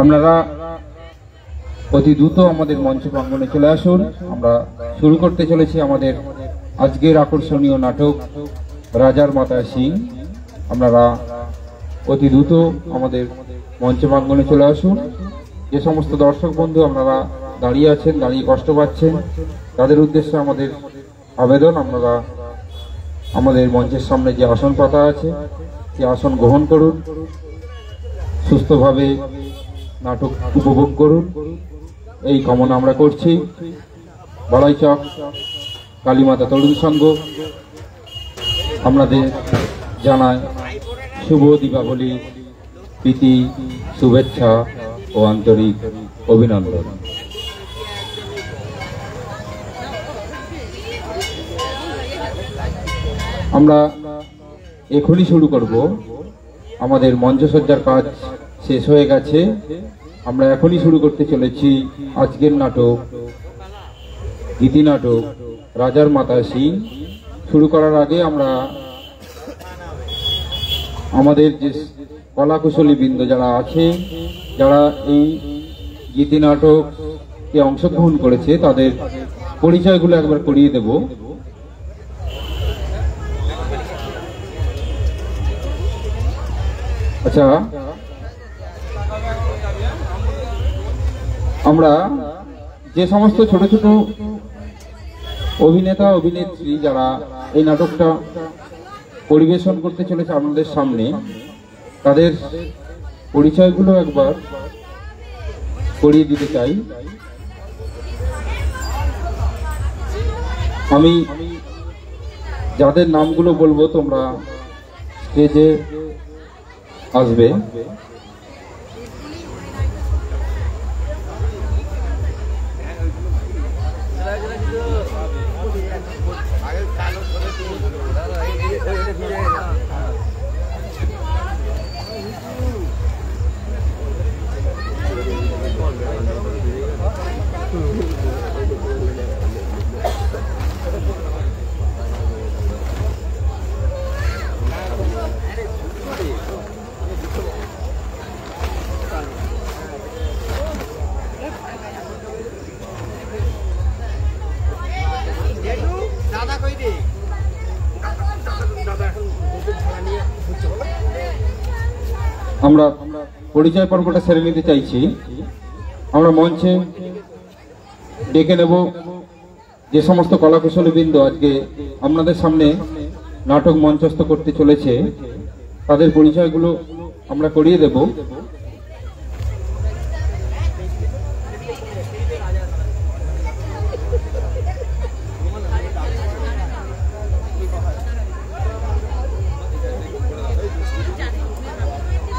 আপনারা অতি দ্রুত আমাদের মঞ্চ প্রাঙ্গণে চলে আসুন। আমরা শুরু করতে চলেছি আমাদের আজকের আকর্ষণীয় নাটক রাজার মাতা সিং। আপনারা অতি দ্রুত আমাদের মঞ্চ প্রাঙ্গণে চলে আসুন। যে সমস্ত দর্শক বন্ধু আপনারা দাঁড়িয়ে আছেন, দাঁড়িয়ে কষ্ট পাচ্ছেন, তাদের উদ্দেশ্যে আমাদের আবেদন, আপনারা আমাদের মঞ্চের সামনে যে আসন পাতা আছে সেই আসন গ্রহণ করুন, সুস্থভাবে নাটক উপভোগ করুন, এই কামনা আমরা করছি। বালাইচক কালীমাতা তরুণ সংঘ আপনাদের জানায় শুভ দীপাবলি প্রীতি, শুভেচ্ছা ও আন্তরিক অভিনন্দন। আমরা এখনই শুরু করব। আমাদের মঞ্চসজ্জার কাজ শেষ হয়ে গেছে। আমরা এখনই শুরু করতে চলেছি আজকের নাটক, গীতি নাটক রাজার মাতা সিং। শুরু করার আগে আমরা আমাদের যে কলাকুশলী বৃন্দ যারা আছে, যারা এই গীতি নাটকে অংশগ্রহণ করেছে, তাদের পরিচয়গুলো একবার করিয়ে দেব। আচ্ছা, আমরা যে সমস্ত ছোট ছোট অভিনেতা অভিনেত্রী যারা এই নাটকটা পরিবেশন করতে চলেছে আপনাদের সামনে, তাদের পরিচয়গুলো একবার করিয়ে দিতে চাই। আমি যাদের নামগুলো বলবো তোমরা স্টেজে আসবে। আমরা পরিচয় পর্বটা সেরে নিতে চাইছি। আমরা মঞ্চে ডেকে নেব যে সমস্ত কলাকুশলী বৃন্দ আজকে আপনাদের সামনে নাটক মঞ্চস্থ করতে চলেছে, তাদের পরিচয়গুলো আমরা করিয়ে দেব।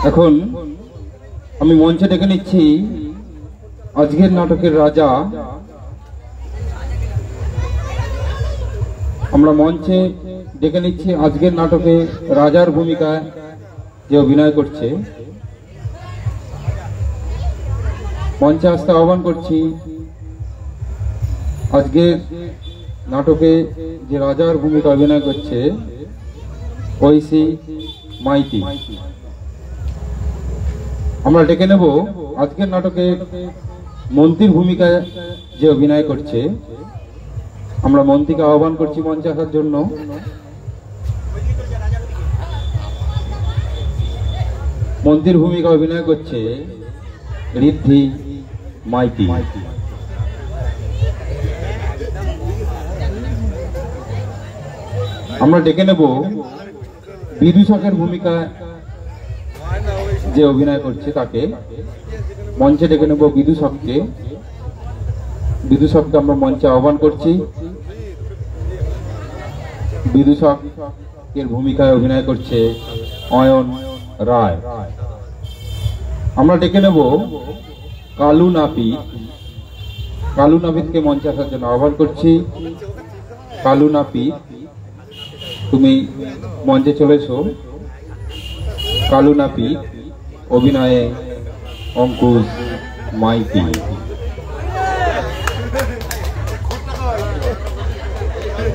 এখন আমি মঞ্চে ডেকে নিচ্ছি আজকের নাটকের রাজা। আমরা মঞ্চে ডেকে নিচ্ছি আজকের নাটকে রাজার ভূমিকায় যে অভিনয় করছে, মঞ্চে আসতে আহ্বান করছি আজকের নাটকে যে রাজার ভূমিকা অভিনয় করছে ঐশী মাইতি। আমরা ডেকে নেব আজকের নাটকে মন্ত্রীর ভূমিকায় যে অভিনয় করছে, আমরা মন্ত্রীকে আহ্বান করছি মঞ্চে আসার জন্য। মন্ত্রীর ভূমিকা অভিনয় করছে ঋদ্ধি মাইতি। আমরা ডেকে নেব বিদূষকের ভূমিকায় যে অভিনয় করছে তাকে, মঞ্চে ডেকে নেব বিদূষককে। বিদূষককে আমরা মঞ্চে আহ্বান করছি। বিদূষকের ভূমিকায় অভিনয় করছে অয়ন রায়। আমরা ডেকে নেব কালু নাপিত। কালু নাপিতকে মঞ্চে আসার জন্য আহ্বান করছি। কালু নাপিত, তুমি মঞ্চে চলে এসো। কালু নাপিত অভিনয়ে অঙ্কুশ মাইতি।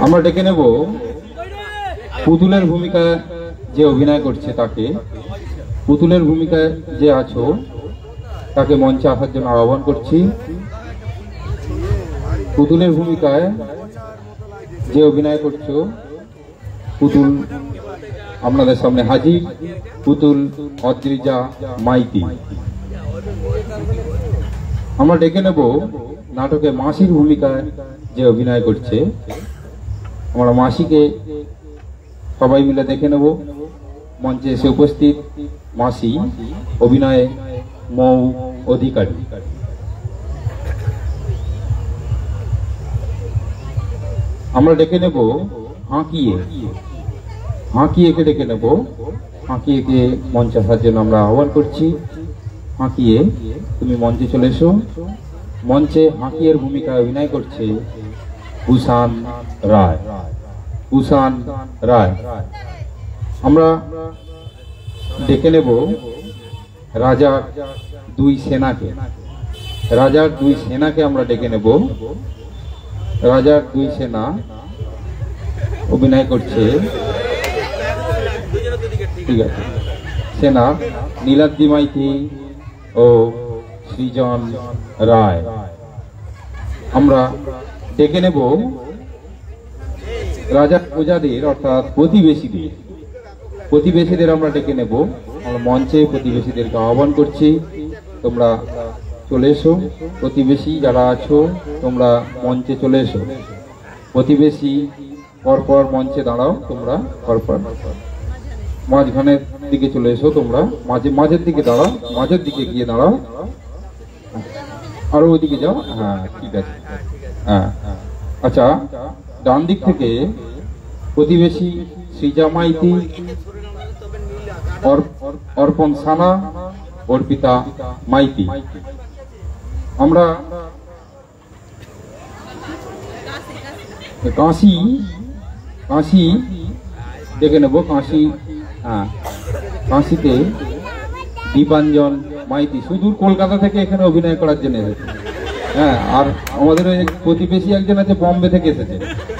আমরা ডেকে নেব পুতুলের ভূমিকায় যে অভিনয় করছে তাকে। পুতুলের ভূমিকায় যে আছো তাকে মঞ্চে আসার জন্য আহ্বান করছি। পুতুলের ভূমিকায় যে অভিনয় করছো, পুতুল আপনাদের সামনে হাজির, পুতুল অদ্রিজা মাইতি। আমরা ডেকে নেব নাটকে মাসির ভূমিকায় যে অভিনয় করছে, আমরা মাসিকে সবাই মিলে দেখে নেব। মঞ্চে এসে উপস্থিত মাসি, অভিনয়ে মৌ অধিকারী। আমরা ডেকে নেব হাঁকিয়েকে ডেকে নেব। হাঁকিয়েকে মঞ্চে আসার জন্য আমরা আহ্বান করছি। হাঁকিয়ে, তুমি মঞ্চে চলে এসো। মঞ্চে হাঁকিয়ের ভূমিকায় অভিনয় করছে কুষাণ রায়। আমরা ডেকে নেব রাজার দুই সেনাকে আমরা ডেকে নেব। রাজার দুই সেনা অভিনয় করছে, ঠিক আছে, সেনা নীলাদ্রি মাইতি ও সৃজন রায়। আমরা ডেকে নেব রাজার প্রজাদের অর্থাৎ প্রতিবেশীদের আমরা ডেকে নেব। আমরা মঞ্চে প্রতিবেশীদেরকে আহ্বান করছি, তোমরা চলে এসো। প্রতিবেশী যারা আছো তোমরা মঞ্চে চলে এসো। প্রতিবেশী পরপর মঞ্চে দাঁড়াও, তোমরা পরপর মাঝখানের দিকে চলে এসো। তোমরা মাঝের দিকে দাঁড়াও, মাঝের দিকে গিয়ে দাঁড়াও, আরো ওইদিকে যাও। হ্যাঁ, ঠিক আছে। হ্যাঁ, আচ্ছা, ডান দিক থেকে প্রতিবেশী সৃজা মাইতি, অর্পণ সানা, অর্পিতা মাইতি। আমরা কাশি দেখে নেব। কাশিতে দীপাঞ্জন মাইতি সুদূর কলকাতা থেকে এখানে অভিনয় করার জন্য এসেছে। হ্যাঁ, আর আমাদের ওই প্রতিবেশী একজন আছে বোম্বে থেকে এসেছে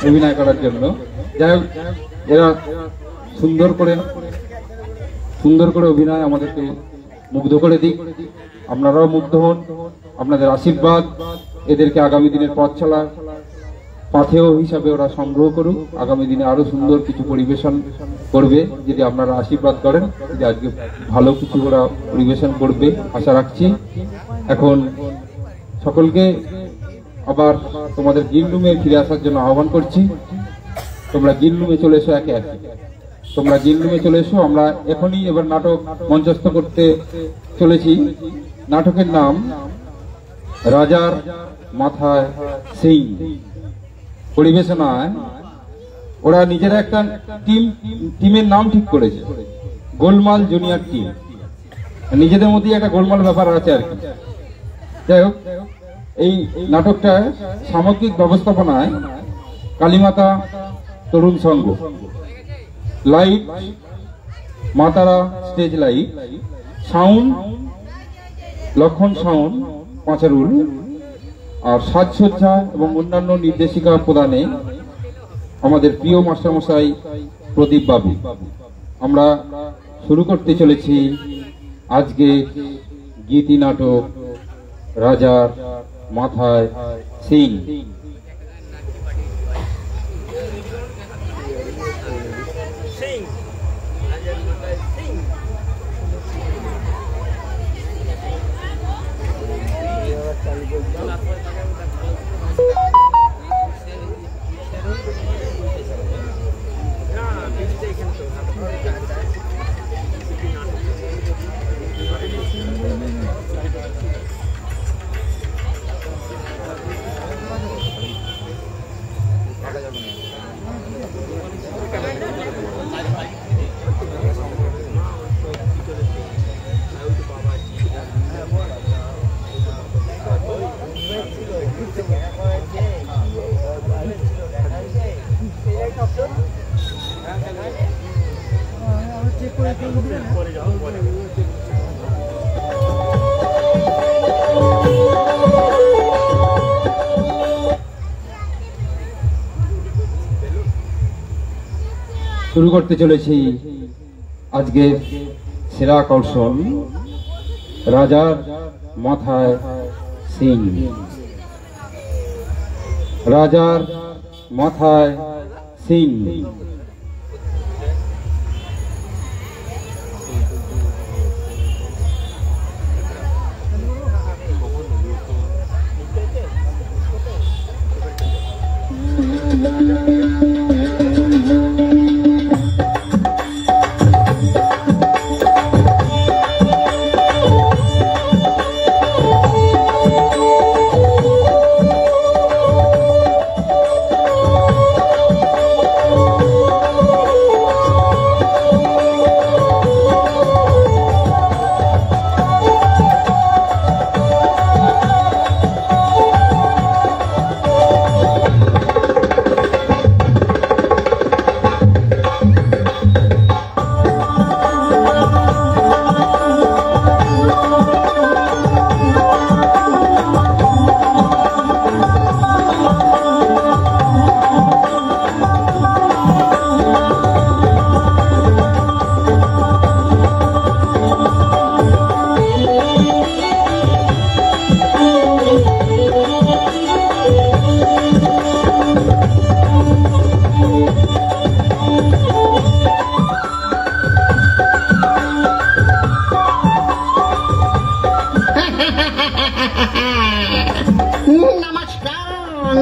অভিনয় করার জন্য। যাই হোক, এরা সুন্দর করে অভিনয় আমাদেরকে মুগ্ধ করে দিক, আপনারাও মুগ্ধ হন। আপনাদের আশীর্বাদ এদেরকে আগামী দিনের পথ চলার পাথেয় হিসাবে ওরা সংগ্রহ করুক। আগামী দিনে আরো সুন্দর কিছু পরিবেশন করবে যদি আপনারা আশীর্বাদ করেন। যে আজকে ভালো কিছু ওরা পরিবেশন করবে আশা রাখছি। এখন সকলকে আবার তোমাদের গিল রুমে ফিরে আসার জন্য আহ্বান করছি। তোমরা গিল রুমে চলে এসো, একে তোমরা গিল রুমে চলে এসো। আমরা এখনই এবার নাটক মঞ্চস্থ করতে চলেছি। নাটকের নাম রাজার মাথায় সিং। পরিবেশনায় ওরা নিজেরা একটা টিমের নাম ঠিক করেছে, গোলমাল জুনিয়র টিম। নিজেদের মধ্যে একটা গোলমাল ব্যাপার আছে আর কি। যাই হোক, এই নাটকটা সামগ্রিক ব্যবস্থাপনায় কালীমাতা তরুণ সংঘ, লাইট মাতারা স্টেজ লাইট, সাউন্ড লক্ষণ সাউন্ড পাঁচারুল, আর সাজসজ্জা এবং অন্যান্য নির্দেশিকা প্রদানে আমাদের প্রিয় মাস্টারমশাই প্রদীপ বাবু। আমরা শুরু করতে চলেছি আজকে গীতি নাটক রাজার মাথায় সিং। শুরু করতে চলেছি আজকের সেরা আকর্ষণ রাজার মাথায় সিং। রাজার মাথায় সিং।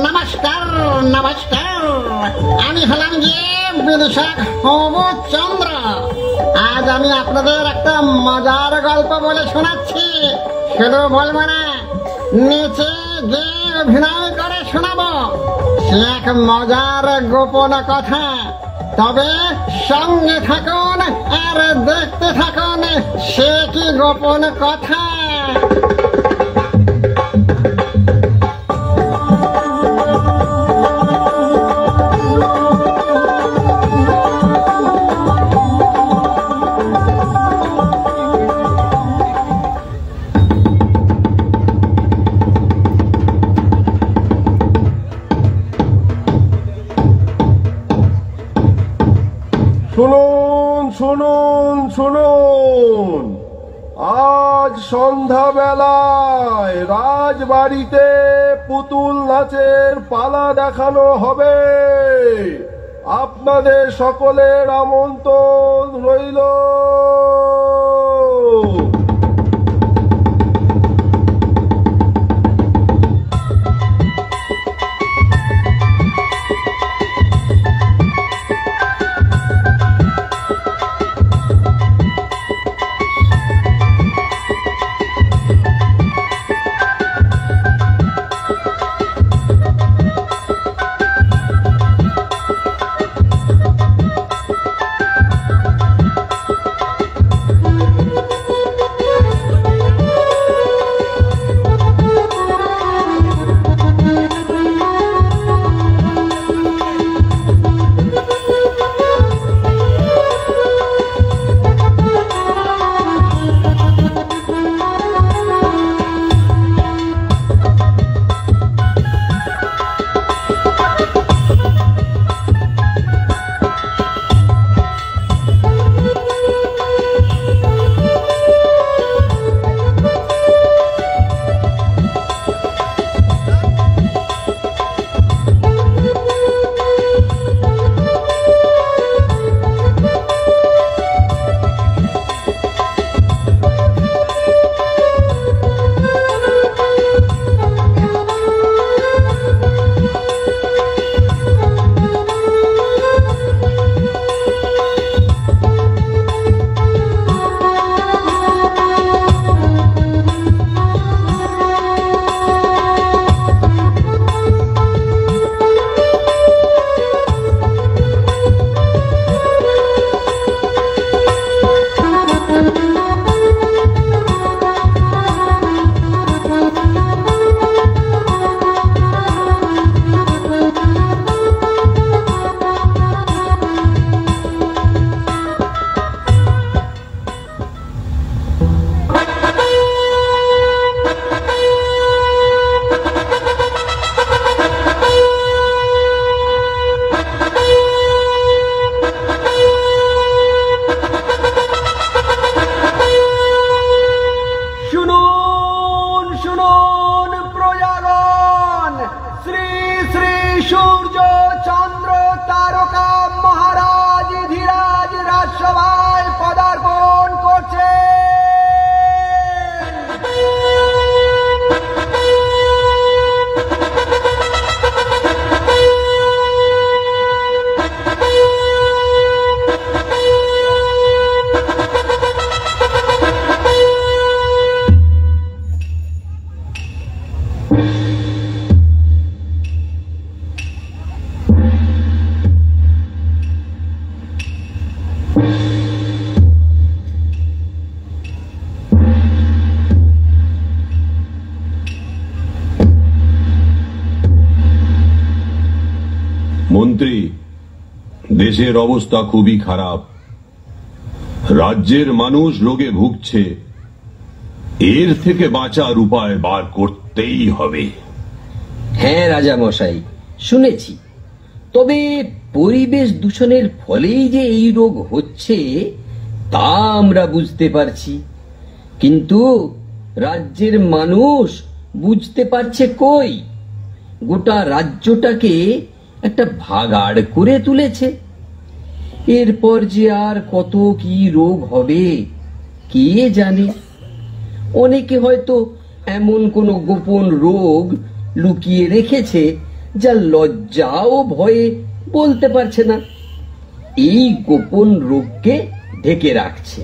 নমস্কার নমস্কার, আমি হলাম গিয়ে বিদূষক চন্দ্র। আজ আমি আপনাদের একটা মজার গল্প বলে শোনাচ্ছি। শুধু বলবো না, নিচে গিয়ে অভিনয় করে শোনাবো। সে এক মজার গোপন কথা। তবে সঙ্গে থাকুন আর দেখতে থাকুন সে কি গোপন কথা। শুনুন শুনুন শুনুন, আজ সন্ধ্যাবেলায় রাজবাড়িতে পুতুল নাচের পালা দেখানো হবে। আপনাদের সকলের আমন্ত্রণ রইল। শুনুন প্রজাগণ, শ্রী শ্রী সূর্য চন্দ্র তারকা মহারাজ ধীরাজ রাজসভায় পদার্পণ করছে। মন্ত্রী, দেশের অবস্থা খুবই খারাপ। রাজ্যের মানুষ রোগে ভুগছে। এর থেকে বাঁচার উপায় বার করতেই হবে। হ্যাঁ রাজা মশাই, শুনেছি। তবে পরিবেশ দূষণের ফলেই যে এই রোগ হচ্ছে তা আমরা বুঝতে পারছি, কিন্তু রাজ্যের মানুষ বুঝতে পারছে কই। গোটা রাজ্যটাকে একটা ভাগাড় করে তুলেছে। এরপর যে আর কত কি রোগ হবে কে জানে। অনেকে হয়তো এমন কোনো গোপন রোগ লুকিয়ে রেখেছে যা লজ্জা ও ভয়ে বলতে পারছে না। এই গোপন রোগকে ঢেকে রাখছে।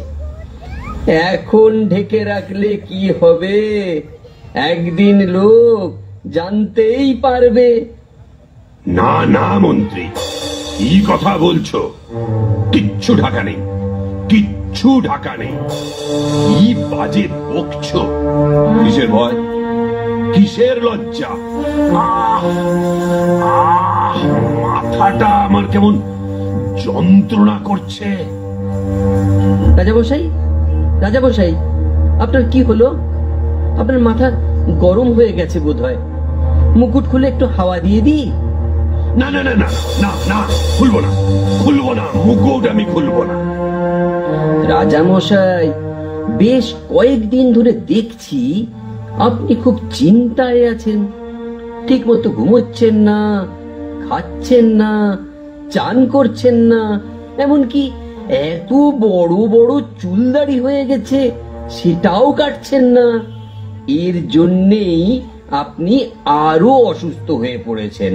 এখন ঢেকে রাখলে কি হবে? একদিন লোক জানতেই পারবে। না না মন্ত্রী, কি কথা বলছো? কিচ্ছু ঢাকা নেই, কিচ্ছু ঢাকা নেই। কি বাজে বকছো? কিসের ভয়, কিসের লজ্জা? মাথাটা আমার কেমন যন্ত্রণা করছে। রাজামশাই, রাজামশাই, আপনার কি হলো? আপনার মাথা গরম হয়ে গেছে বোধহয়। মুকুট খুলে একটু হাওয়া দিয়ে দিই? না না না না না না, খুলবো না, খুলবো না, মুকুট আমি খুলবো না। রাজামশাই, বেশ কয়েকদিন ধরে দেখছি আপনি খুব চিন্তায় আছেন। ঠিক মতো ঘুমোচ্ছেন না, খাচ্ছেন না, চান করছেন না, এমনকি এত বড় বড় চুলদাড়ি হয়ে গেছে সেটাও কাটছেন না। এর জন্যেই আপনি আরো অসুস্থ হয়ে পড়েছেন।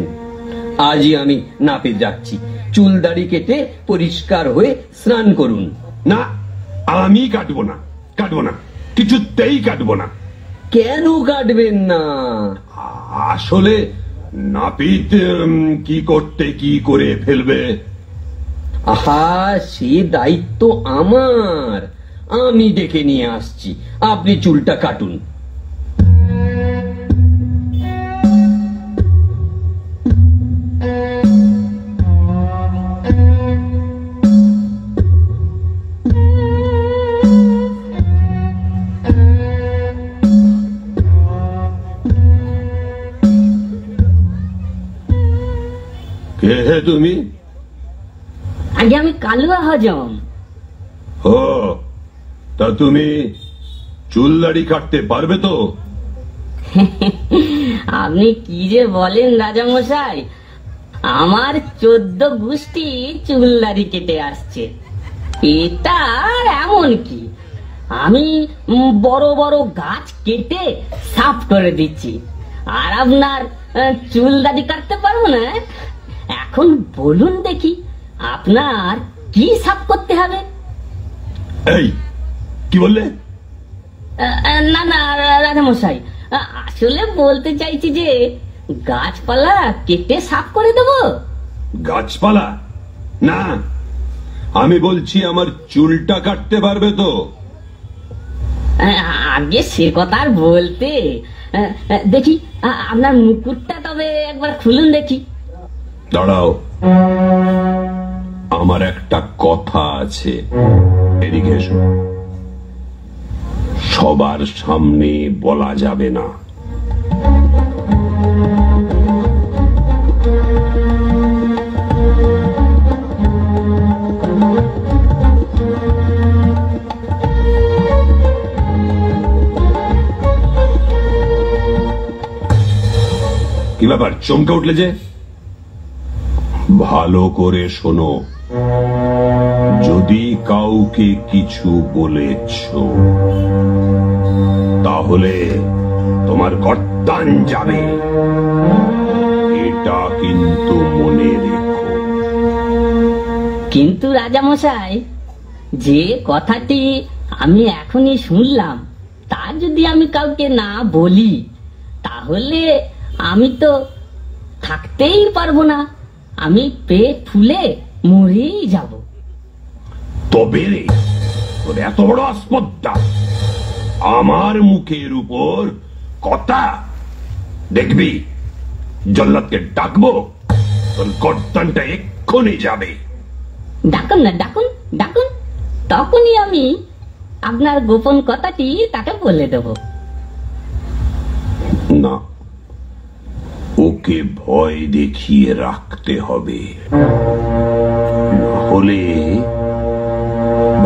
আজই আমি নাপিত যাচ্ছি, চুলদাড়ি কেটে পরিষ্কার হয়ে স্নান করুন। না, আমি কাটবো না, কাটবো না, কিছুতেই কাটবো না। কেন কাটবেন না? আসলে নাপিত কি করতে কি করে ফেলবে। আহা, সে দায়িত্ব আমার, আমি ডেকে নিয়ে আসছি। আপনি চুলটা কাটুন। কে হে তুমি? আগে আমি কালুয়া হজম। ও, তা তুমি চুল দাড়ি কাটতে পারবে তো? আপনি কি যে বলেন রাজামশাই, আমার 14 গোষ্ঠী চুলদাড়ি কেটে আসছে। এটা আর এমন কি, আমি বড় বড় গাছ কেটে সাফ করে দিচ্ছি, আর আপনার চুলদাড়ি কাটতে পারবো না? এখন বলুন দেখি, আপনার কি সাফ করতে হবে? এই কি বললে? না না রাজামশাই, আসলে বলতে চাইছি যে গাছপালা কেটে সাফ করে দেব। গাছপালা না, আমি বলছি আমার চুলটা কাটতে পারবে তো? আগে সে কথা আর বলতে, দেখি আপনার মুকুটটা তবে একবার খুলুন দেখি। দাঁড়াও, আমার একটা কথা আছে, এদিকে এসো। সবার সামনে বলা যাবে না। কি ব্যাপার, চমকে উঠলে যে? ভালো করে শোনো, যদি কাউকে কিছু বলেছ তাহলে তোমার গর্দান যাবে, এটা কিন্তু মনে রেখো। কিন্তু রাজামশাই, যে কথাটি আমি এখনই শুনলাম তা যদি আমি কাউকে না বলি তাহলে আমি তো থাকতেই পারবো না, আমি পেট ফুলে মরেই যাব। তবে রে, তোর এত বড় আসপদ্দা, আমার মুখের উপর কথা! দেখবি জল্লাদকে ডাকবো, তোর গর্দানটা এক্ষুনি যাবে। ডাকুন না, ডাকুন ডাকুন, তখনই আমি আপনার গোপন কথাটি তাকে বলে দেব। না, ওকে ভয় দেখিয়ে রাখতে হবে, না হলে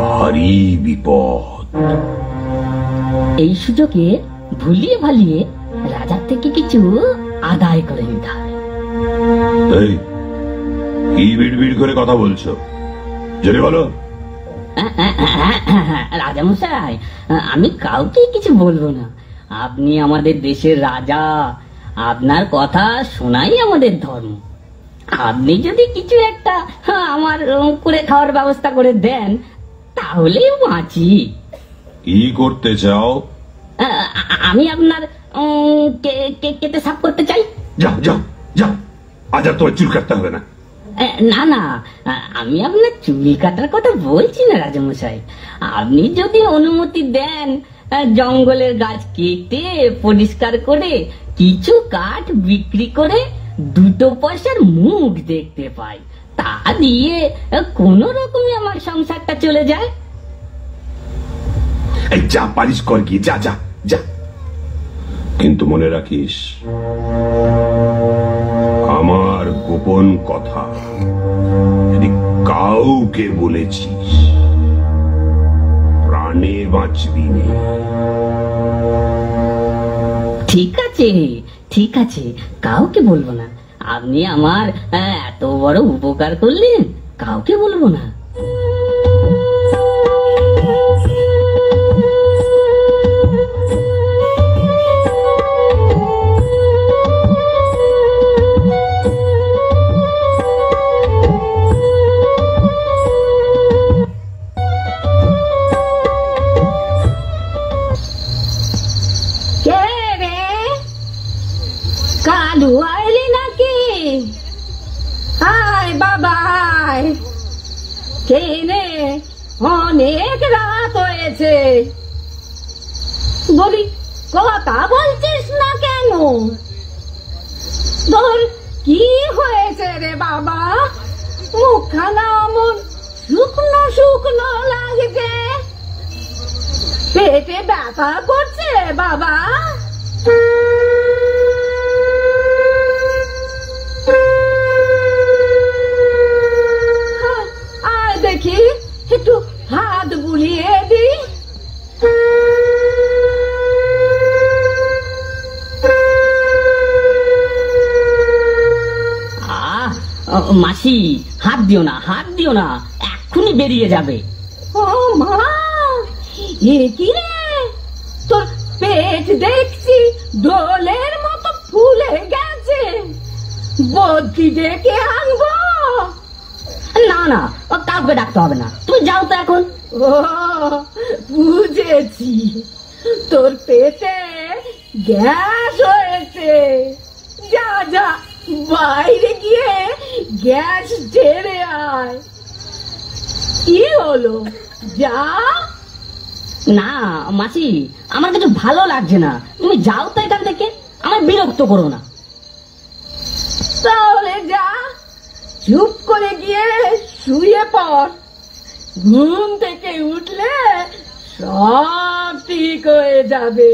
ভারী বিপদ। এই সুযোগে ভুলিয়ে ভালিয়ে রাজার থেকে কিছু আদায় করে নিতে হবে। এই, কি বিড়বিড় করে কথা বলছো? জোরে বলো। রাজামশাই, আমি কাউকে কিছু বলবো না। আপনি আমাদের দেশের রাজা, আপনার কথা শোনাই আমাদের ধর্ম। আপনি যদি কিছু একটা আমার করে খাওয়ার ব্যবস্থা করে দেন তাহলে বাঁচি। কি করতে চাও? আমি আপনার কেটে সাফ করতে চাই। যাও যাও যাও, আজ আর তোমার চুল কাটতে হবে না। না না, আমি আপনার চুল কাটার কথা বলছি না রাজামশাই। আপনি যদি অনুমতি দেন, জঙ্গলের গাছ কেটে পরিষ্কার করে কিছু কাঠ বিক্রি করে 2 পয়সার মুখ দেখতে পাই, তা দিয়ে কোন রকমে আমার সংসারটা চলে যায়। এই যা পালিশ কর, কি যা যা যা, কিন্তু মনে রাখিস আমার গোপন কথা যদি কাউকে বলেছিস প্রাণে বাঁচবি না। ঠিক আছে ঠিক আছে, কাউকে বলবো না। আপনি আমার এত বড় উপকার করলেন, কাউকে বলবো না। কালু আইলি নাকি? আয় বাবা আয়। কে রে, অনেক রাত হয়েছে। বলি, কথা বলছিস না কেন? তোর কি হয়েছে রে বাবা? মুখখানা অমন শুকনো শুকনো লাগছে, পেটে ব্যথা করছে বাবা? আয় দেখি, একটু হাত বুলিয়ে দি। মাসি, হাত দিও না, হাত দিও না, এক্ষুনি বেরিয়ে যাবে। ও মা, এ কি রে? তোর পেট দেখছি ডোলের মতো ফুলে গেছে, বদ্যি ডেকে আনবো? না না, কাউকে ডাকতে হবে না, তুমি যাও তো এখন। ও বুঝেছি, তোর পেটে গ্যাস হয়েছে। যা যা, বাইরে গিয়ে গ্যাস ঝেড়ে আয়। কি হলো, যা। না মাসি, আমার কিছু ভালো লাগছে না, তুমি যাও তো এখান থেকে, আমার বিরক্ত করো না। তাহলে যা, চুপ করে গিয়ে শুয়ে পড়, ঘুম থেকে উঠলে সব ঠিক হয়ে যাবে।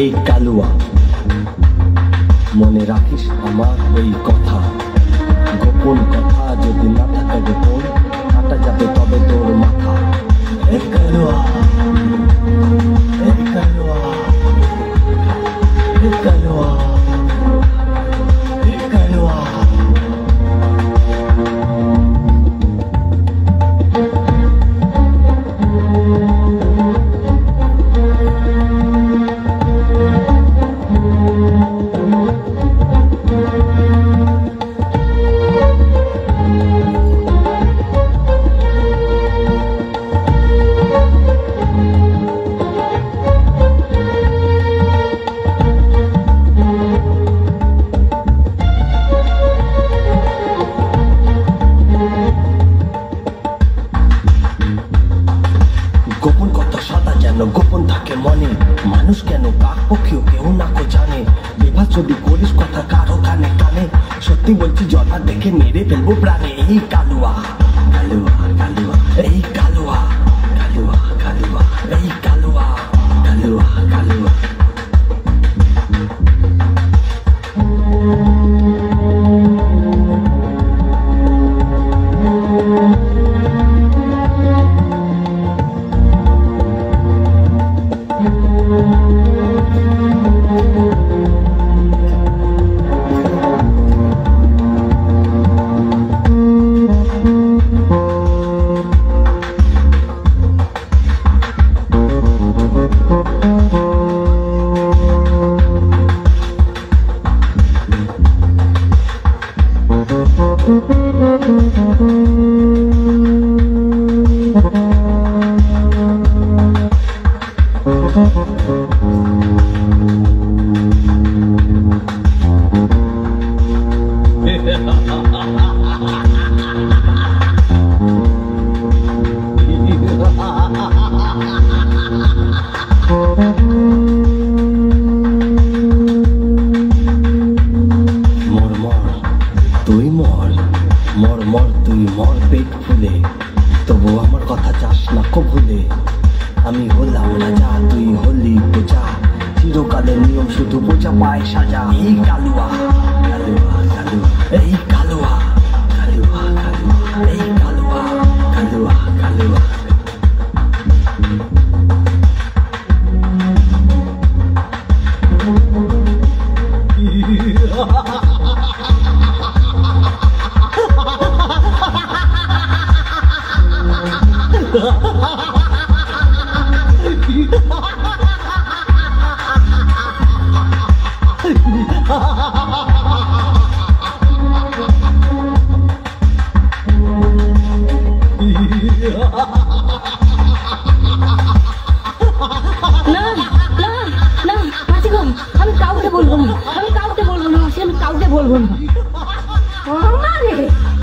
এই কালুয়া, মনে রাখিস আমার এই কথা, গোপন কথা যদি না থাকে গোপন, কাটা যাবে তবে তোর মাথা। এই কালুয়া, এই কালুয়া, এই কালুয়া, এই কালুয়া। গোপন কথা সদা যেন গোপন থাকে মনে, মানুষ কেন কাক পক্ষেও কেউ না কো জানে। বিভাস যদি করিস কথা কারো কানে কানে, সত্যি বলছি জলা দেখে মেরে ফেলবো প্রাণে। এই কালুয়া, কালুয়া, কালুয়া, এই কালুয়া, কালুয়া, কালুয়া, এই কালুয়া, কালুয়া, কালুয়া। তুই মর, মর মর তুই মর পেট ফুলে, তবু আমার কথা চাস না কো ভুলে। আমি হলাম রাজা, তুই হলি প্রজা, চিরকালের নিয়ম শুধু বোঝা পায় সাজা। এই কালুয়া, কালুয়া, কালুয়া, এই কালুয়া, কালুয়া, কালুয়া, এই কালুয়া, কালুয়া, কালুয়া। Ha ha ha ha! আমারে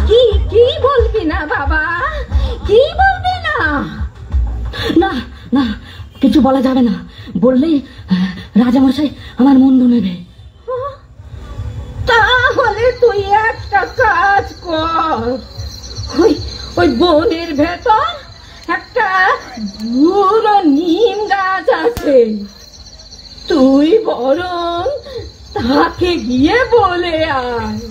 কি কি বলবি না বাবা, কি বলবি না? না না, কিছু বলা যাবে না, বললেই রাজামশাই আমার মুন্ডু নেবে। তাহলে তুই একটা কাজ কর, ওই ওই বনের ভেতর একটা বুড়ো নিম গাছ আছে, তুই বরং তাকে গিয়ে বলে আয়।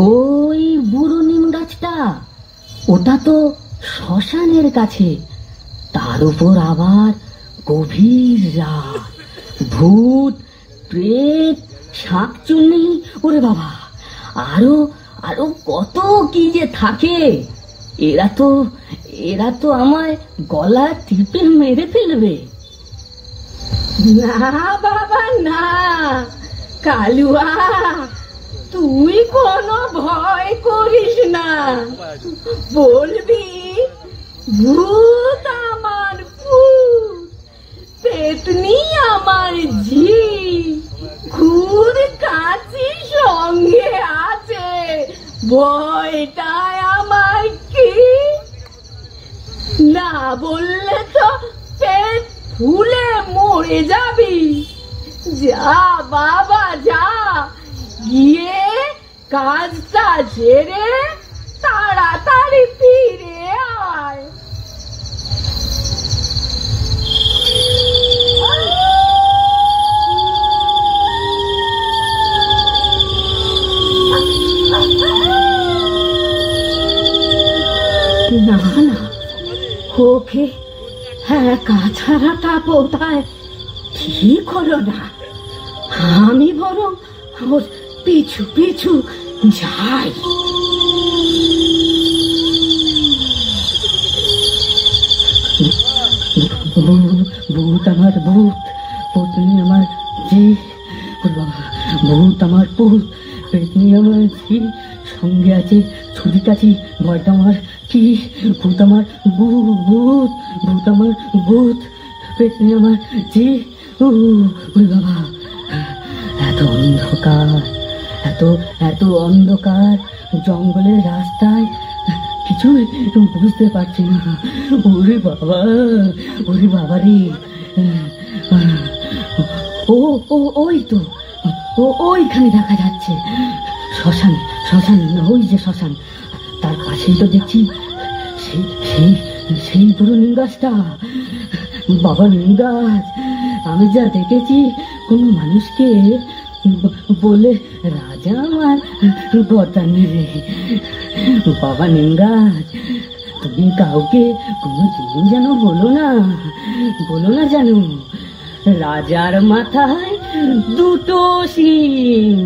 ওই বুড়ো নিম গাছটা, ওটা তো শ্মশানের কাছে, তার উপর আবার গভীর রাত, ভূত প্রেত শাকচুন্নি, ওরে বাবা, আরো আরো কত কি যে থাকে। এরা তো আমায় গলা টিপে মেরে ফেলবে। না বাবা না, কালুয়া তুই কোনো ভয় করিস না, বলবি ভূত আমার ভূত, পেতনি আমার ঝি, খুদ কাছি সঙ্গে আছে, ভয়টায় আমার কি। না বললে তো পেট ফুলে মরে যাবি। যা বাবা যা, গিয়ে কাজটা ছেড়ে তাড়াতাড়ি ফিরে আয়। না না, ওকে একা ছাড়াটা বোধহয় ঠিক হলো না, আমি বরং ওর পিছু পিছু যাই। ভূত আমার ভূত, পত্নী আমার জি, ভূত আমার ভূত, পেতনি আমার জি, সঙ্গে আছে ছুরি কাছি, ভয়টা আমার কি, ভূত আমার ভূত, ভূত আমার ভূত, পেতনি আমার জি। ওরে বাবা, এত অন্ধকার, এত অন্ধকার জঙ্গলের রাস্তায়, কিছুই বুঝতে পারছি না। ওরে বাবা, ওরে বাবা রে, ওই তো ওইখানে দেখা যাচ্ছে শ্মশান, শ্মশান, ওই যে শ্মশান, তার পাশেই তো দেখছি সেই পুরো নিম গাছটা। বাবা, নিম গাছ, আমি যা দেখেছি কোনো মানুষকে বলে রাজা আমার বরদান নেবে। বাবা নিম গাছ, তুমি কাউকে কোনো দিন যেন বলো না যেন, রাজার মাথায় দুটো শিং।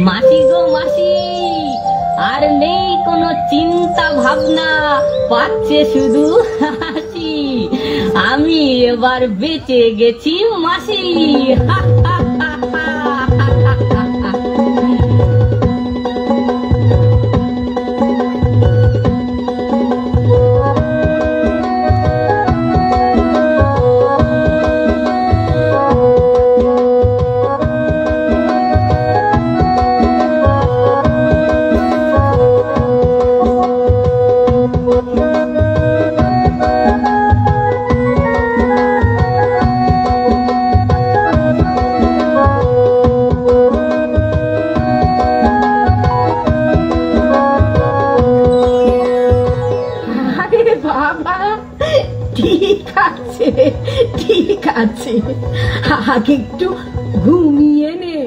মাসি গো মাসি, আর নেই কোনো চিন্তা ভাবনা, পাচ্ছে শুধু হাসি, আমি এবার বেঁচে গেছি মাসি। ঠিক আছে, আগে একটু ঘুমিয়ে নে,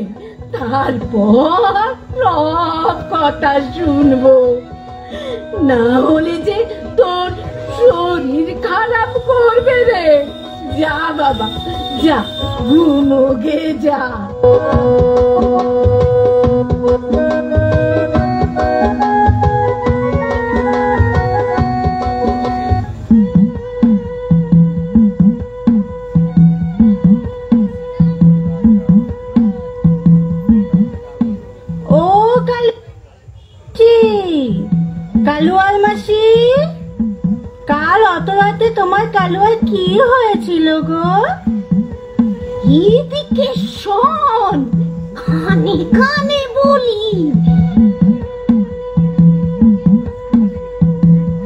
তারপর সব কথা শুনবো, না হলে যে তোর শরীর খারাপ করবে রে। যা বাবা যা, ঘুমোগে যা। ও কালুয়ার মাসি, কাল অত রাতে তোমার কালুয়ার কি হয়েছিল গো? এদিকে শোন, কানে কানে বলি।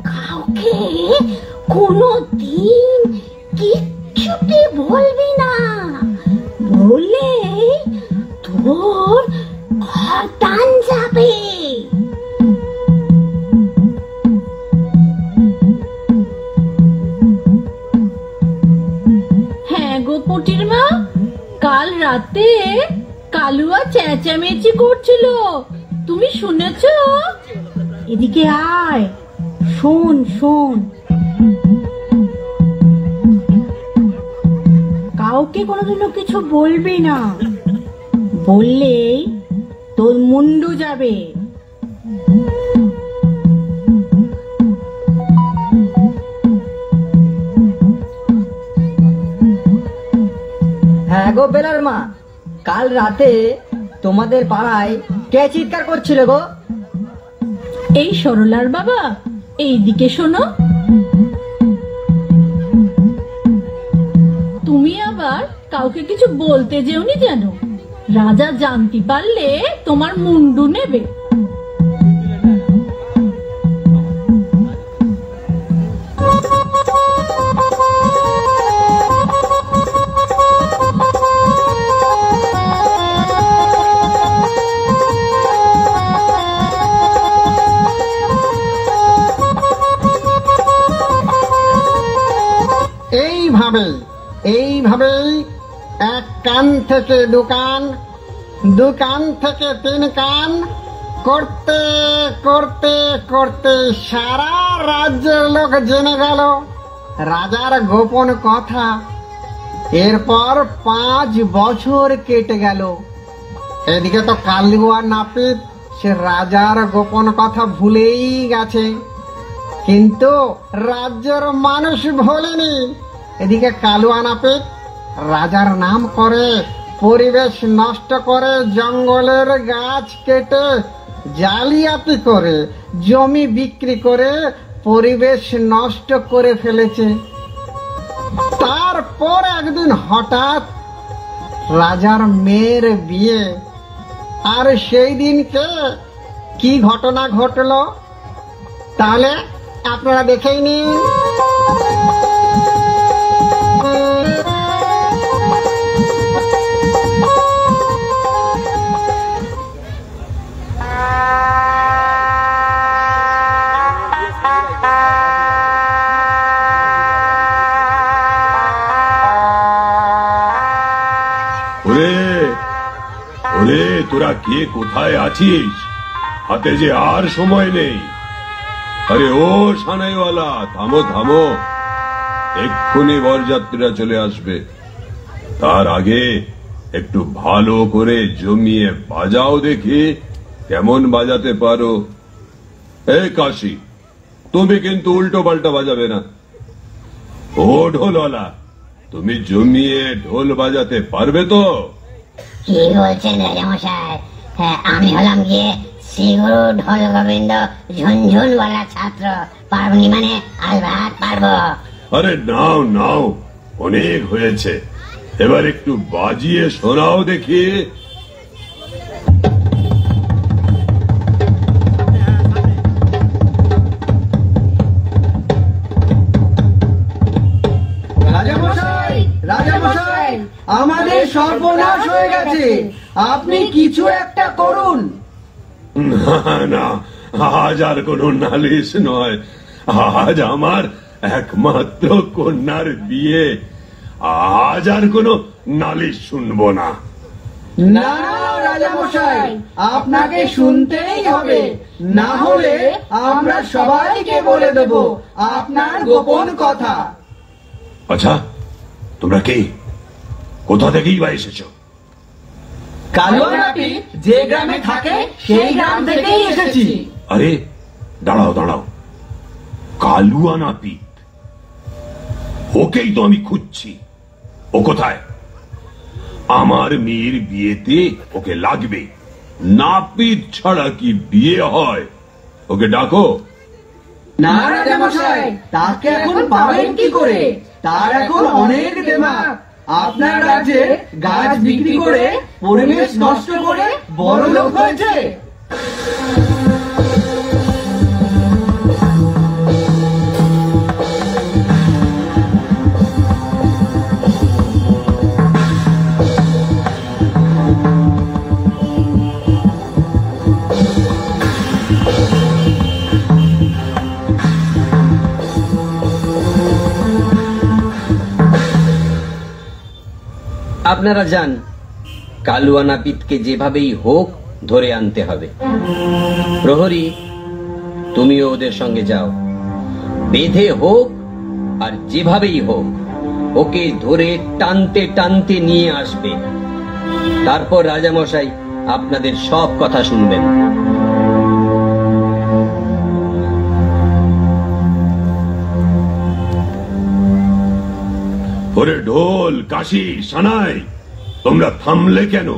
কাউকে কোনো দিন কিচ্ছুটি বলবি না, বললে তোর খরদান যাবে। হ্যাঁ গো পুটির মা, কাল রাতে কালুয়া চেঁচামেচি করছিল, তুমি শুনেছ? এদিকে আয়, শোন শোন। কাউকে কোনোদিনও কিছু বলবি না, বললেই তোর মুন্ডু যাবে। হ্যাঁ গো বেলার মা, কাল রাতে তোমাদের পাড়ায় কে চিৎকার করছিল গো? এই সরলার বাবা, এইদিকে শোনো। তুমি আবার কাউকে কিছু বলতে যেওনি যেন, রাজা জানতে পারলে তোমার মুন্ডু নেবে। এইভাবেই এক কান থেকে দোকান, দোকান থেকে তিন কান করতে করতে করতে সারা রাজ্যের লোক জেনে গেল রাজার গোপন কথা। এরপর 5 বছর কেটে গেল। এদিকে তো কালুয়া নাপিত সে রাজার গোপন কথা ভুলেই গেছে, কিন্তু রাজ্যের মানুষ ভোলেনি। এদিকে কালুয়া নাপিত রাজার নাম করে পরিবেশ নষ্ট করে, জঙ্গলের গাছ কেটে জালিয়াতি করে, জমি বিক্রি করে পরিবেশ নষ্ট করে ফেলেছে। তারপর একদিন হঠাৎ রাজার মেয়ের বিয়ে, আর সেই দিনকে কি ঘটনা ঘটলো তাহলে আপনারা দেখেই নিন। তোরা কে কোথায় আছিস? হাতে যে আর সময় নেই। আরে ও সানাইওয়ালা, থামো থামো, এক্ষুনি বরযাত্রীরা চলে আসবে। তার আগে একটু ভালো করে জমিয়ে বাজাও দেখি কেমন বাজাতে পারো। এই কাশি, তুমি কিন্তু উল্টো পাল্টা বাজাবে না। ও ঢোলওয়ালা, তুমি জমিয়ে ঢোল বাজাতে পারবে তো? কি বলছেন রাজামশাই? আমি হলাম গিয়ে শ্রীগুরু ঢোল গোবিন্দ ঝুনঝুনওয়ালা ছাত্র, পারবনি মানে আলবাত পারবো। আরে নাও নাও, অনেক হয়েছে, এবার একটু বাজিয়ে শোনাও দেখি। রাজামশাই, রাজামশাই, আমাদের সর্বনাশ হয়ে গেছে, আপনি কিছু একটা করুন। না না, আজ আর কোন নালিশ নয়, আজ আমার একমাত্র কন্যার বিয়ে, আজ আর কোন নালিশ শুনবো না। না না রাজামশাই, আপনাকে শুনতেই হবে, না হলে আমরা সবাইকে বলে দেব আপনার গোপন কথা। আচ্ছা, তোমরা কে, কোথা থেকেই বা এসেছ? কালুয়া নাপিত যে গ্রামে থাকে সেই গ্রাম থেকেই এসেছি। আরে দাঁড়াও দাঁড়াও, কালুয়া নাপিত, ওকেই তো আমি খুঁজছি। ও কোথায়? আমার মেয়ের বিয়েতে ওকে লাগবে। নাপিত ছাড়া কি বিয়ে হয়? ওকে ডাকো। না রাজামশাই, তাকে এখন পাবেন কি করে? তার এখন অনেক দেমাগ। আপনার রাজ্যে গাছ বিক্রি করে পরিবেশ নষ্ট করে বড় লোক হয়েছে। আপনারা যান, কালুয়া নাপিতকে যেভাবেই হোক ধরে আনতে হবে। প্রহরী, তুমিও ওদের সঙ্গে যাও। বেঁধে হোক আর যেভাবেই হোক ওকে ধরে টানতে টানতে নিয়ে আসবে। তারপর রাজামশাই আপনাদের সব কথা শুনবেন। ওরে ঢোল, কাশি, সানাই, তোমরা থামলে কেন?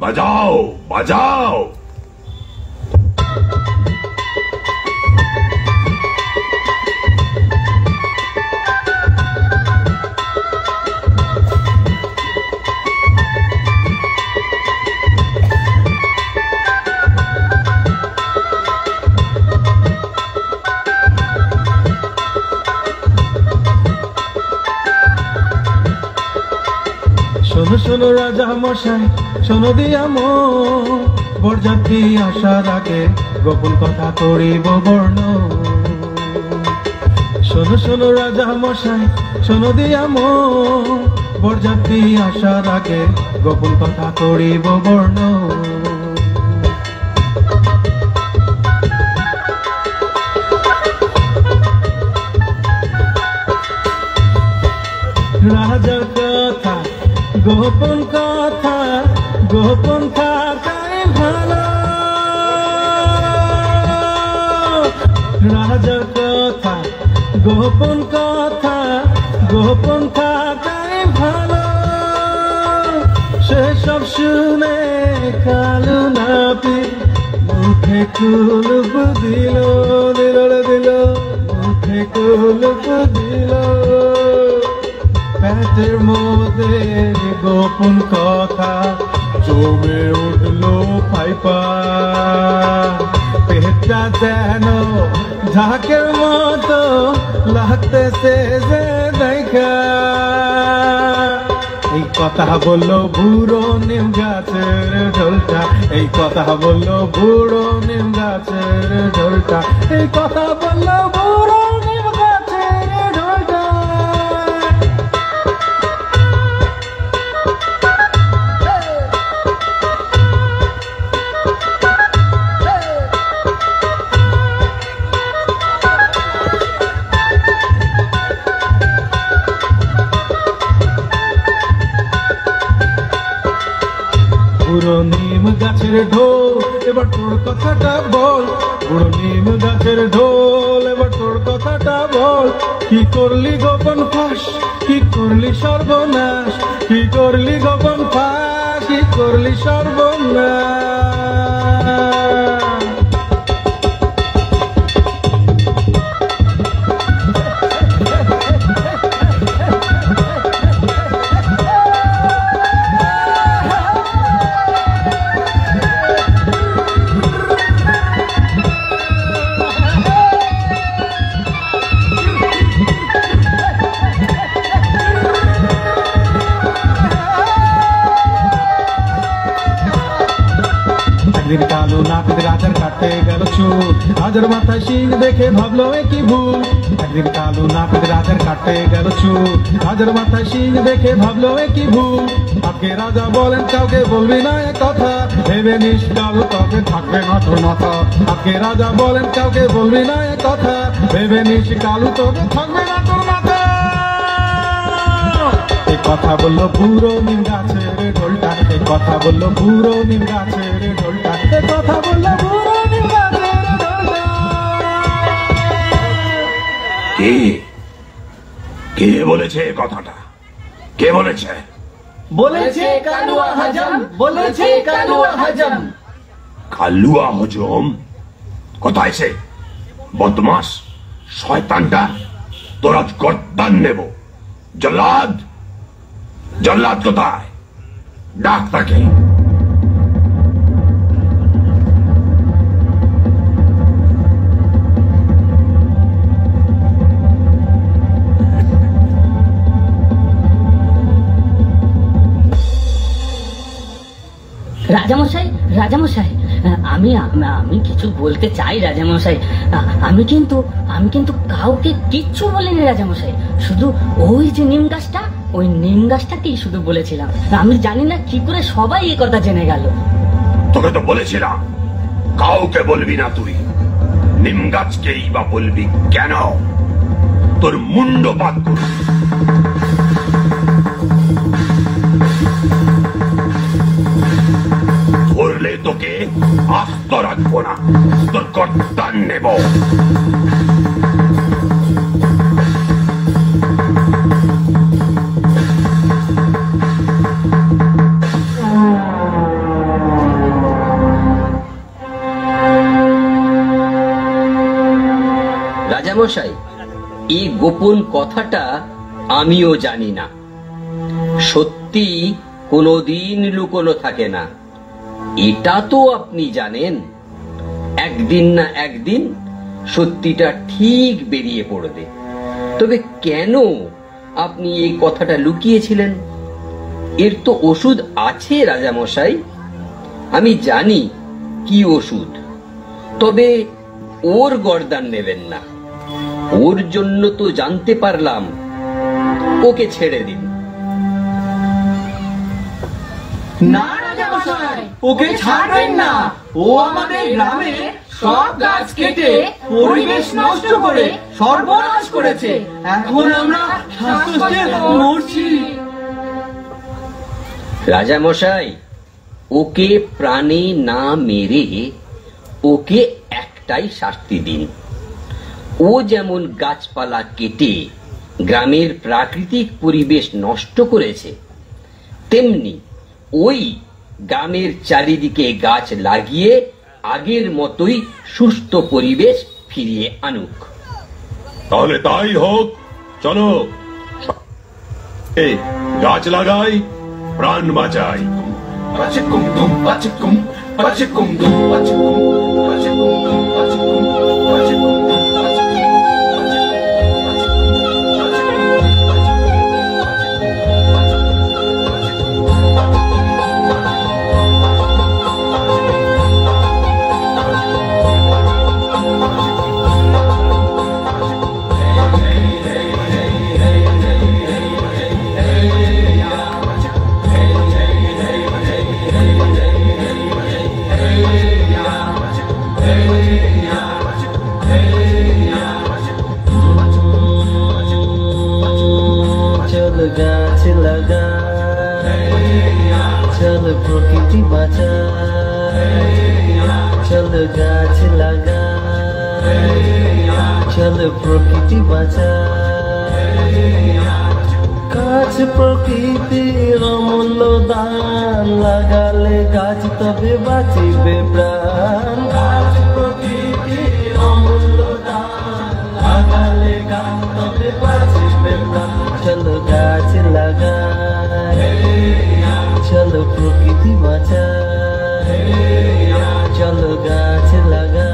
বাজাও বাজাও। শোনো শোনো রাজা মশাই, শোনো দিয়া মন, বরযাত্রী আসার আগে গোপন কথা করিব বর্ণ। শোনো শোনো রাজা মশাই, শোনো দিয়া মন, বরযাত্রী আসার আগে গোপন কথা করিব বর্ণ। রাজার কথা গোপন কথা, গোপন থাকাই ভালো। রাজার কথা গোপন কথা, গোপন থাকাই ভালো। সেসব শুনে কালু নাপিত মুখে কুলুপ দিল, দিল দিল, মুখে কুলুপ দিল। পেটের মধ্যে গোপন কথা জমে উঠলো ফাইপা। পেটটা যেন ঝাঁকের মতো লাগতেছে যে দেখা। এই কথা বললো বুড়ো নিম গাছের ঢোলটা, এই কথা বললো বুড়ো নিম গাছের ঢোলটা, এই কথা বললো বুড়ো নিম গাছের ঢোলটা। বুড়ো নিম গাছের ঢোল, এবার তোর কথাটা বল। বুড়ো নিম গাছের ঢোল, এবার তোর কথাটা বল। কি করলি গোপন ফাঁস, কি করলি সর্বনাশ, কি করলি গোপন ফাঁস, কি করলি সর্বনাশ। একদিন কালু নাপিত রাজার কাটতে গেল চুল, রাজার মাথায় শিং দেখে ভাবলো এ কি ভুল। একদিন কালু নাপিত রাজার কাটতে গেল চুল, রাজার মাথায় শিং দেখে ভাবলো এ কি ভুল। আজকে রাজা বলেন কাউকে বলবি না এ কথা, ভেবে নিস কালু তবে থাকবে না তোর মাথা। আজকে রাজা বলেন কাউকে বলবি না এ কথা, ভেবে নিস কালু তবে থাকবে না তোর মাথা। এই কথা বললো বুড়ো নিম গাছের ঢোলটা, কথা বললো বুড়ো নিম গাছের ঢোলটা, কথা বললো বুড়ো নিম গাছের ঢোলটা। কে কে বলেছে এ কথাটা? কে বলেছে? বলেছে কালুয়া হজম, বলেছে কালুয়া হজম। কালুয়া হজম? কোথায় সে? বদমাস শয়তানটা, তোর আজ গর্দান নেব। জল্লাদ, জল্লাদ কোথায়? ডাক তাকে। রাজামশাই, রাজামশাই, আমি আমি কিছু বলতে চাই রাজামশাই। আমি কিন্তু কাউকে কিচ্ছু বলিনি রাজামশাই। শুধু ওই যে নিম গাছটা, ওই নিম গাছটাকেই শুধু বলেছিলাম। আমি জানি না কি করে সবাই এই কথা জেনে গেল। তোকে তো বলেছিলাম কাউকে বলবি না তুই। নিম গাছকেই বা বলবি কেন? তোর মুন্ড বাদ করবি। ধরলে তোকে আস্ত রাখবো না, তোর গর্দান নেব। রাজামশাই, এই গোপন কথাটা আমিও জানি না। সত্যি কোনোদিন লুকোনো থাকে না, এটা তো আপনি জানেন। একদিন না একদিন সত্যিটা ঠিক বেরিয়ে পড়বে। তবে কেন আপনি এই কথাটা লুকিয়েছিলেন? এর তো ওষুধ আছে রাজামশাই, আমি জানি কি ওষুধ। তবে ওর গর্দান নেবেন না, ওর জন্য তো জানতে পারলাম। ওকে ছেড়ে দিন। না রাজামশাই, ওকে ছাড়বেন না। ও আমাদের গ্রামে সব গাছ কেটে পরিবেশ নষ্ট করে সর্বনাশ করেছে। এখন আমরা শ্বাসকষ্টে মরছি। রাজামশাই, ওকে প্রাণে না মেরে ওকে একটাই শাস্তি দিন। ও যেমন গাছপালা কেটে গ্রামের প্রাকৃতিক পরিবেশ নষ্ট করেছে, তেমনি ওই গ্রামের চারিদিকে গাছ লাগিয়ে আগের মতোই সুস্থ পরিবেশ ফিরিয়ে আনুক। তাহলে তাই হোক। চলো, গাছ লাগাই, প্রাণ বাঁচাই। পাচিকুম দুম পাচিকুম, পাচিকুম দুম পাচিকুম, পাচিকুম দুম পাচিকুম, পাচিকুম দুম গাছ লাগা, চল প্রকৃতি বাঁচা, চল গাছ লাগা, চল প্রকৃতি বাঁচা। গাছ প্রকৃতির অমূল্য দান, লাগালে গাছ তবে বাঁচিবে প্রাণ। গাছ প্রকৃতির অমূল্য দান, লাগালে গাছ তবে বাঁচিবে প্রাণ। চলো গাছ লাগা, চলো প্রকৃতি বাঁচা, চলো গাছ লাগা,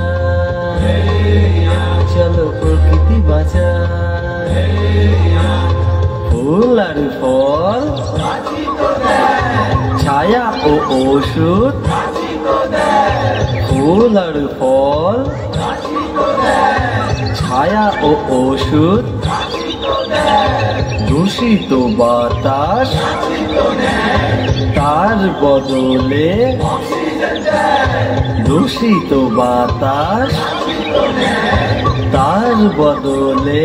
চলো প্রকৃতি বাঁচা। ফুল আর ফল, ছায়া ও ওষুধ, ফুল আর ফল, ছায়া ও ওষুধ। দূষিত বাতাস, তার বদলে দূষিত বাতাস, তার বদলে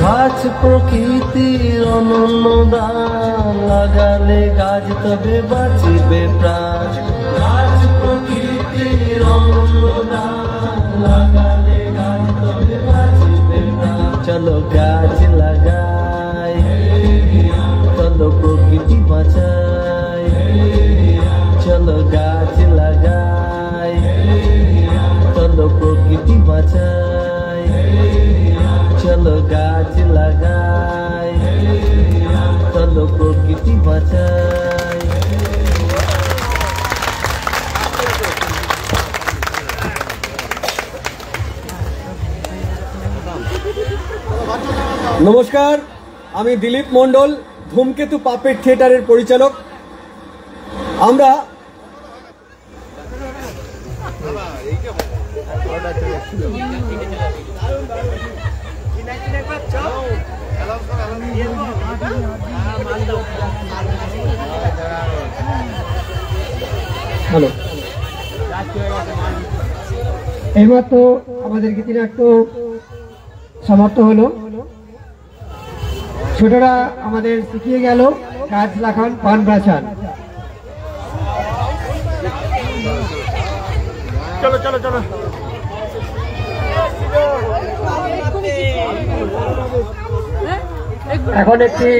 গাছ প্রকৃতির অনন্য দান, লাগালে গাছ তবে বাঁচিবে প্রাণ। গাছ প্রকৃতির অনন্য দান, লাগালে গাছ তবে বাঁচিবে প্রাণ। চলো গাছ লাগাই, চলো প্রকৃতি বাঁচাই, চলো গাছ লাগাই, চলো প্রকৃতি বাঁচাই, চলো গাছ লাগাই, চলো প্রকৃতি বাঁচাই। নমস্কার, আমি দিলীপ মণ্ডল, ধূমকেতু পাপেট থিয়েটারের পরিচালক। আমরা হ্যালো, এইমাত্র আমাদের গীতিনাট্য সমাপ্ত হলো। ছোটরা আমাদের শিখিয়ে গেল গাছ লাগান, পান বাঁচান। চলো চলো চলো। এখন একটি